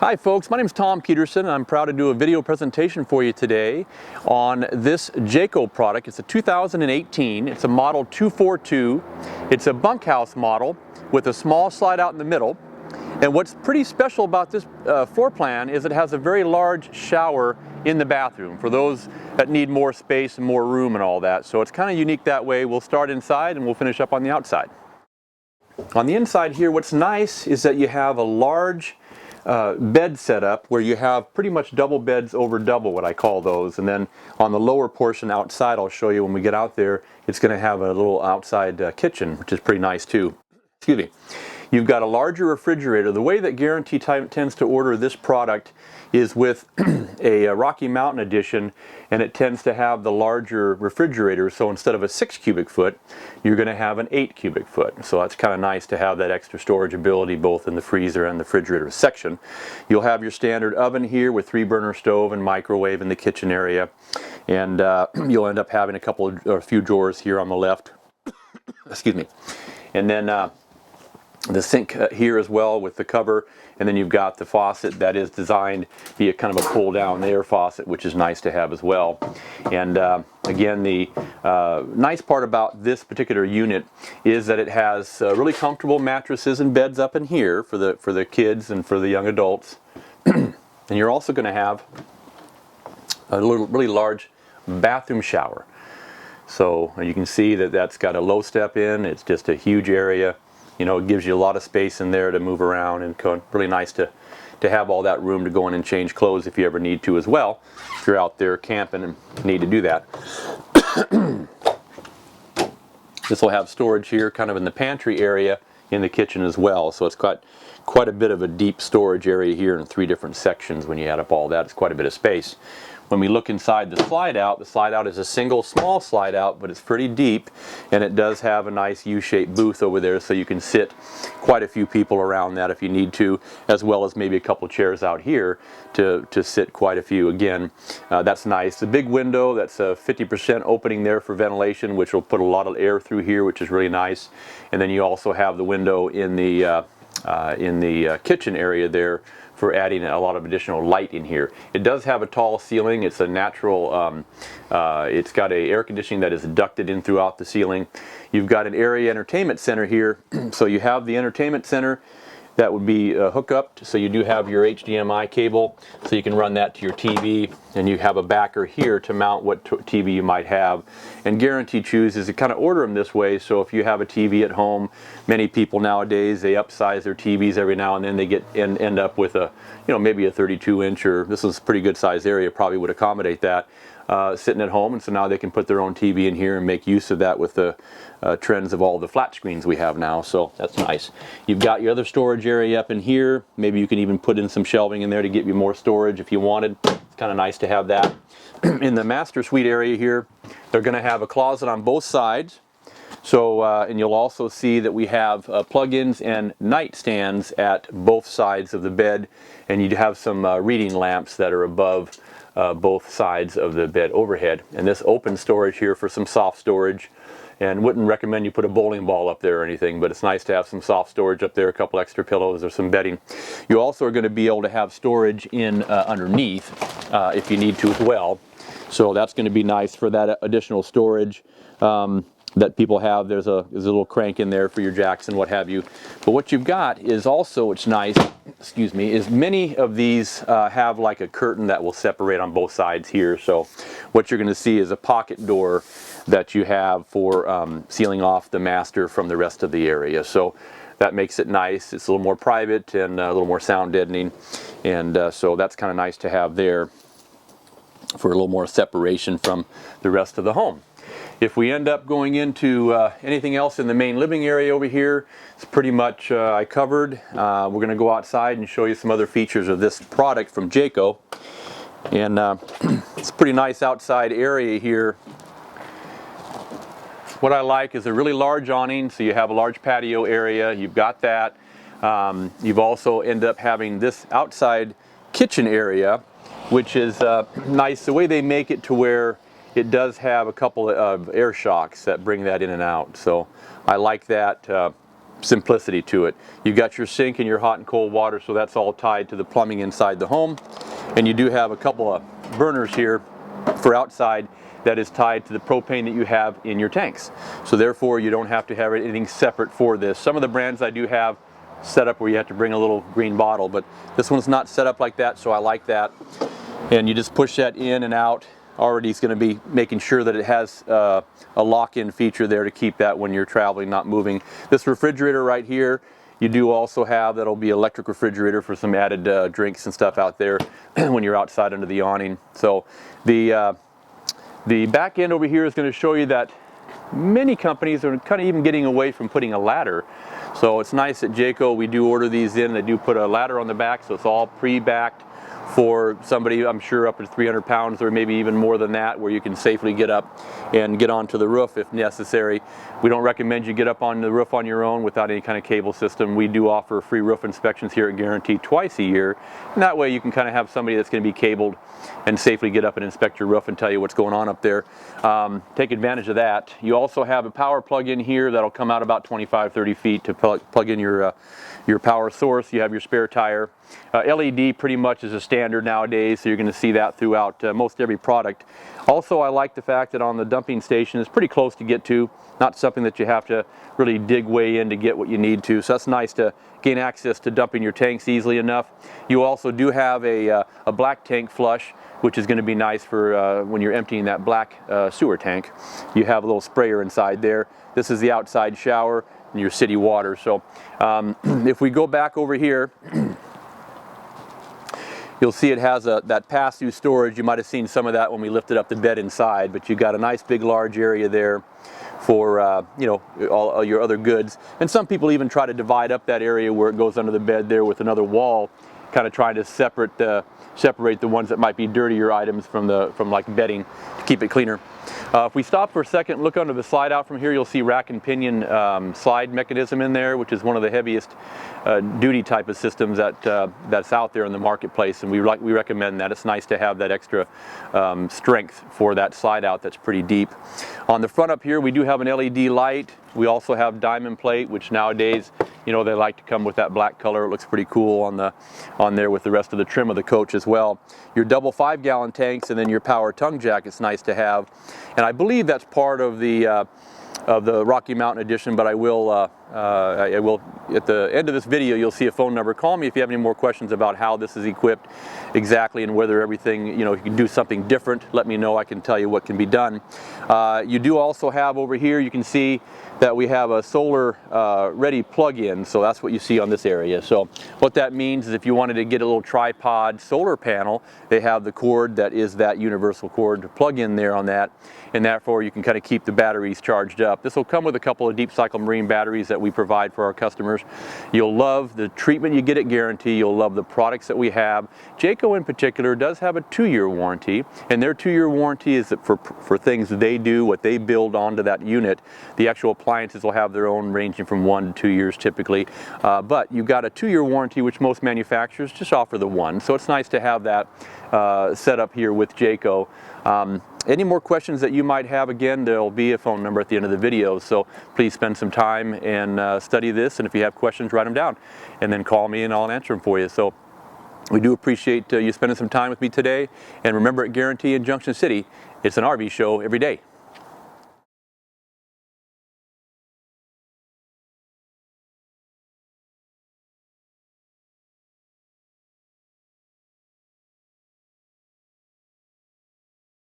Hi folks, my name is Tom.Peterson and I'm proud to do a video presentation for you today on this Jayco product. It's a 2018, it's a model 242. It's a bunkhouse model with a small slide out in the middle. And what's pretty special about this floor plan is it has a very large shower in the bathroom for those that need more space and more room and all that. So it's kind of unique that way. We'll start inside and we'll finish up on the outside. On the inside here, what's nice is that you have a large bed setup where you have pretty much double beds over double, what I call those, and then on the lower portion outside, I'll show you when we get out there, it's going to have a little outside kitchen, which is pretty nice too. Excuse me. You've got a larger refrigerator. The way that Guaranty tends to order this product is with a Rocky Mountain edition, and it tends to have the larger refrigerator. So instead of a 6 cubic foot, you're going to have an 8 cubic foot. So that's kind of nice to have that extra storage ability both in the freezer and the refrigerator section. You'll have your standard oven here with 3-burner stove and microwave in the kitchen area, and you'll end up having a few drawers here on the left. Excuse me. And then the sink here as well with the cover, and then you've got the faucet that is designed to be a kind of a pull down air faucet, which is nice to have as well. And again, the nice part about this particular unit is that it has really comfortable mattresses and beds up in here for the kids and for the young adults. And you're also going to have a really large bathroom shower. So you can see that that's got a low step in. It's just a huge area. You know, it gives you a lot of space in there to move around, and really nice to have all that room to go in and change clothes if you ever need to as well, if you're out there camping and need to do that. This will have storage here kind of in the pantry area in the kitchen as well, so it's got quite a bit of a deep storage area here in 3 different sections. When you add up all that, it's quite a bit of space. When we look inside the slide out is a single small slide out, but it's pretty deep, and it does have a nice U-shaped booth over there, so you can sit quite a few people around that if you need to, as well as maybe a couple chairs out here to sit quite a few. Again, that's nice. The big window, that's a 50% opening there for ventilation, which will put a lot of air through here, which is really nice. And then you also have the window in the kitchen area there for adding a lot of additional light in here. It does have a tall ceiling. It's a natural, it's got a air conditioning that is ducted in throughout the ceiling. You've got an area entertainment center here. So you have the entertainment center that would be hooked up, so you do have your HDMI cable, so you can run that to your TV, and you have a backer here to mount what TV you might have. And Guaranty chooses to kind of order them this way, so if you have a TV at home, many people nowadays, they upsize their TVs every now and then, they end up with a, you know, maybe a 32-inch, or this is a pretty good size area, probably would accommodate that. Sitting at home, and so now they can put their own TV in here and make use of that with the trends of all the flat screens we have now, so that's nice. You've got your other storage area up in here. Maybe you can even put in some shelving in there to give you more storage if you wanted. It's kind of nice to have that. In the master suite area here, they're going to have a closet on both sides. So, and you'll also see that we have plug-ins and nightstands at both sides of the bed, and you have some reading lamps that are above both sides of the bed overhead. And this open storage here for some soft storage, and wouldn't recommend you put a bowling ball up there or anything, but it's nice to have some soft storage up there, a couple extra pillows or some bedding. You also are going to be able to have storage in underneath if you need to as well. So that's going to be nice for that additional storage that people have. There's a little crank in there for your jacks and what have you. But what you've got is also, it's nice, excuse me, is many of these have like a curtain that will separate on both sides here. So what you're going to see is a pocket door that you have for sealing off the master from the rest of the area. So that makes it nice. It's a little more private and a little more sound deadening, and so that's kind of nice to have there for a little more separation from the rest of the home. If we end up going into anything else in the main living area over here, it's pretty much I covered. We're going to go outside and show you some other features of this product from Jayco. And it's a pretty nice outside area here. What I like is a really large awning, so you have a large patio area. You've got that. You've also end up having this outside kitchen area, which is nice. The way they make it to where it does have a couple of air shocks that bring that in and out. So I like that. simplicity to it. You've got your sink and your hot and cold water, so that's all tied to the plumbing inside the home. And you do have a couple of burners here for outside that is tied to the propane that you have in your tanks. So therefore you don't have to have anything separate for this. Some of the brands I do have set up where you have to bring a little green bottle, but this one's not set up like that, so I like that. And you just push that in and out. Already it's going to be making sure that it has a lock-in feature there to keep that when you're traveling, not moving. This refrigerator right here, you do also have, that'll be electric refrigerator for some added drinks and stuff out there when you're outside under the awning. So the back end over here is going to show you that many companies are kind of even getting away from putting a ladder. So it's nice at Jayco, we do order these in, they do put a ladder on the back, so it's all pre-backed for somebody, I'm sure, up to 300 pounds or maybe even more than that, where you can safely get up and get onto the roof if necessary. We don't recommend you get up on the roof on your own without any kind of cable system. We do offer free roof inspections here at Guaranty twice a year, and that way you can kind of have somebody that's going to be cabled and safely get up and inspect your roof and tell you what's going on up there. Take advantage of that. You also have a power plug in here that'll come out about 25-30 feet to plug in your power source. You have your spare tire. LED pretty much is a standard nowadays, so you're going to see that throughout most every product. Also, I like the fact that on the dumping station it's pretty close to get to, not something that you have to really dig way in to get what you need to, so that's nice to gain access to dumping your tanks easily enough. You also do have a black tank flush, which is going to be nice for when you're emptying that black sewer tank. You have a little sprayer inside there. This is the outside shower and your city water. So if we go back over here, you'll see it has that pass-through storage. You might have seen some of that when we lifted up the bed inside, but you've got a nice big large area there for you know, all your other goods. And some people even try to divide up that area where it goes under the bed there with another wall, kind of trying to separate the ones that might be dirtier items from like bedding to keep it cleaner. If we stop for a second, look under the slide out from here, you'll see rack and pinion slide mechanism in there, which is one of the heaviest duty type of systems that's out there in the marketplace, and we recommend that. It's nice to have that extra strength for that slide out that's pretty deep. On the front up here, we do have an LED light. We also have diamond plate, which nowadays, you know, they like to come with that black color. It looks pretty cool on there with the rest of the trim of the coach as well. Your double 5-gallon tanks and then your power tongue jack is nice to have. And I believe that's part of the Rocky Mountain edition, but I will at the end of this video you'll see a phone number. Call me if you have any more questions about how this is equipped exactly and whether everything, you know, if you can do something different, let me know. I can tell you what can be done. You do also have over here, you can see that we have a solar ready plug-in, so that's what you see on this area. So what that means is if you wanted to get a little tripod solar panel, they have the cord that is that universal cord to plug in there on that, and therefore you can kind of keep the batteries charged up. This will come with a couple of deep cycle marine batteries that we provide for our customers. You'll love the treatment you get at Guaranty. You'll love the products that we have. Jayco in particular does have a 2-year warranty, and their 2-year warranty is that for things they do, what they build onto that unit. The actual appliances will have their own, ranging from 1 to 2 years typically, but you've got a 2-year warranty, which most manufacturers just offer the 1, so it's nice to have that set up here with Jayco. Any more questions that you might have, again, there'll be a phone number at the end of the video, so please spend some time and study this, and if you have questions, write them down and then call me and I'll answer them for you. So we do appreciate you spending some time with me today, and remember, at Guaranty in Junction City, it's an RV show every day.